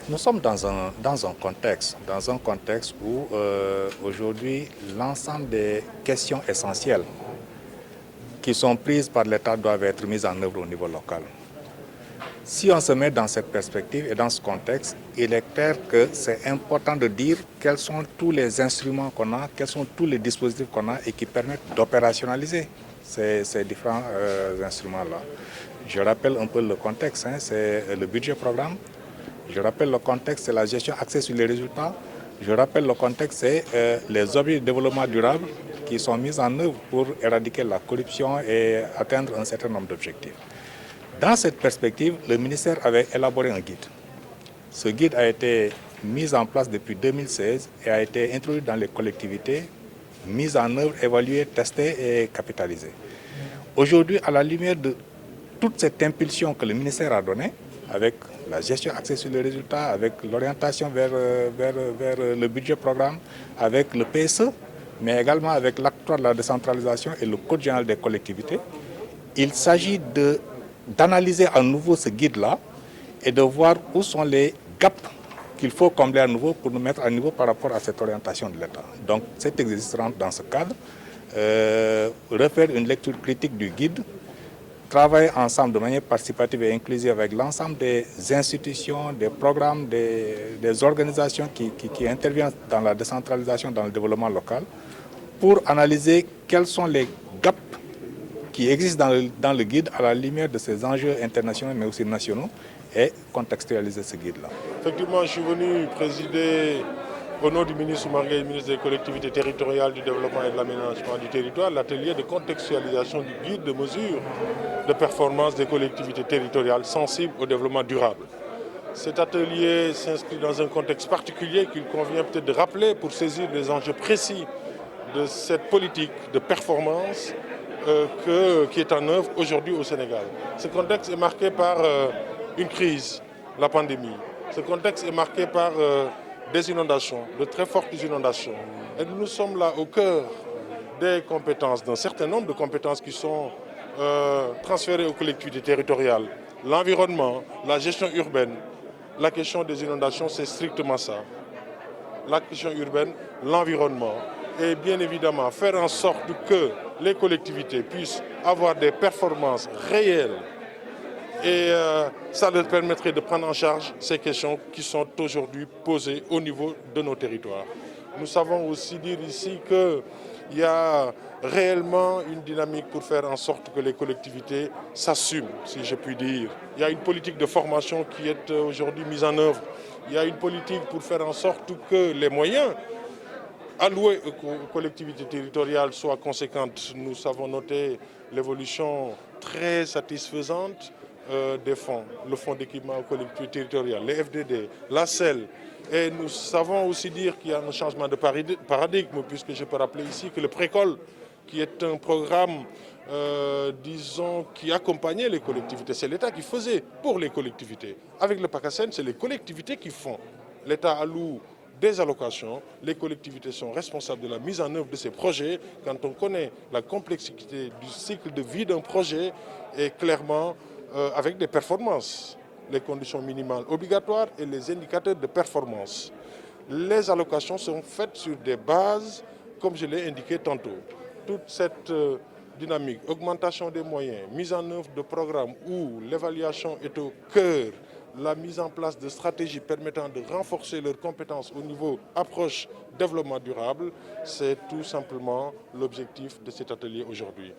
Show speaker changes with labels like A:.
A: Nous sommes dans un contexte où aujourd'hui l'ensemble des questions essentielles qui sont prises par l'État doivent être mises en œuvre au niveau local. Si on se met dans cette perspective et dans ce contexte, il est clair que c'est important de dire quels sont tous les instruments qu'on a, quels sont tous les dispositifs qu'on a et qui permettent d'opérationnaliser ces différents instruments-là. Je rappelle un peu le contexte, c'est le budget programme. Je rappelle le contexte, c'est la gestion axée sur les résultats. Je rappelle le contexte, c'est les objectifs de développement durable qui sont mis en œuvre pour éradiquer la corruption et atteindre un certain nombre d'objectifs. Dans cette perspective, le ministère avait élaboré un guide. Ce guide a été mis en place depuis 2016 et a été introduit dans les collectivités, mis en œuvre, évalué, testé et capitalisé. Aujourd'hui, à la lumière de toute cette impulsion que le ministère a donnée, avec la gestion axée sur les résultats, avec l'orientation vers le budget programme, avec le PSE, mais également avec l'acte 3 de la décentralisation et le Code général des collectivités, il s'agit d'analyser à nouveau ce guide-là et de voir où sont les gaps qu'il faut combler à nouveau pour nous mettre à niveau par rapport à cette orientation de l'État. Donc cet exercice rentre dans ce cadre, refaire une lecture critique du guide, travailler ensemble de manière participative et inclusive avec l'ensemble des institutions, des programmes, des organisations qui interviennent dans la décentralisation, dans le développement local, pour analyser quels sont les gaps qui existent dans le guide à la lumière de ces enjeux internationaux mais aussi nationaux et contextualiser ce guide-là.
B: Effectivement, je suis venu présider au nom du ministre Marguerite, ministre des collectivités territoriales, du développement et de l'aménagement du territoire, l'atelier de contextualisation du guide de mesures de performance des collectivités territoriales sensibles au développement durable. Cet atelier s'inscrit dans un contexte particulier qu'il convient peut-être de rappeler pour saisir les enjeux précis de cette politique de performance qui est en œuvre aujourd'hui au Sénégal. Ce contexte est marqué par une crise, la pandémie. Ce contexte est marqué par des inondations, de très fortes inondations. Et nous sommes là au cœur des compétences, d'un certain nombre de compétences qui sont transférées aux collectivités territoriales. L'environnement, la gestion urbaine, la question des inondations, c'est strictement ça. La question urbaine, l'environnement et bien évidemment faire en sorte que les collectivités puissent avoir des performances réelles et ça leur permettrait de prendre en charge ces questions qui sont aujourd'hui posées au niveau de nos territoires. Nous savons aussi dire ici qu'il y a réellement une dynamique pour faire en sorte que les collectivités s'assument, si je puis dire. Il y a une politique de formation qui est aujourd'hui mise en œuvre. Il y a une politique pour faire en sorte que les moyens alloués aux collectivités territoriales soient conséquentes. Nous avons noté l'évolution très satisfaisante des fonds, le fonds d'équipement aux collectivités territoriales, les FDD, la SEL. Et nous savons aussi dire qu'il y a un changement de paradigme, puisque je peux rappeler ici que le Précole, qui est un programme, disons, qui accompagnait les collectivités, c'est l'État qui faisait pour les collectivités. Avec le PACASEN, c'est les collectivités qui font. L'État alloue des allocations, les collectivités sont responsables de la mise en œuvre de ces projets. Quand on connaît la complexité du cycle de vie d'un projet, et clairement avec des performances, les conditions minimales obligatoires et les indicateurs de performance. Les allocations sont faites sur des bases, comme je l'ai indiqué tantôt. Toute cette dynamique, augmentation des moyens, mise en œuvre de programmes où l'évaluation est au cœur, la mise en place de stratégies permettant de renforcer leurs compétences au niveau approche développement durable, c'est tout simplement l'objectif de cet atelier aujourd'hui.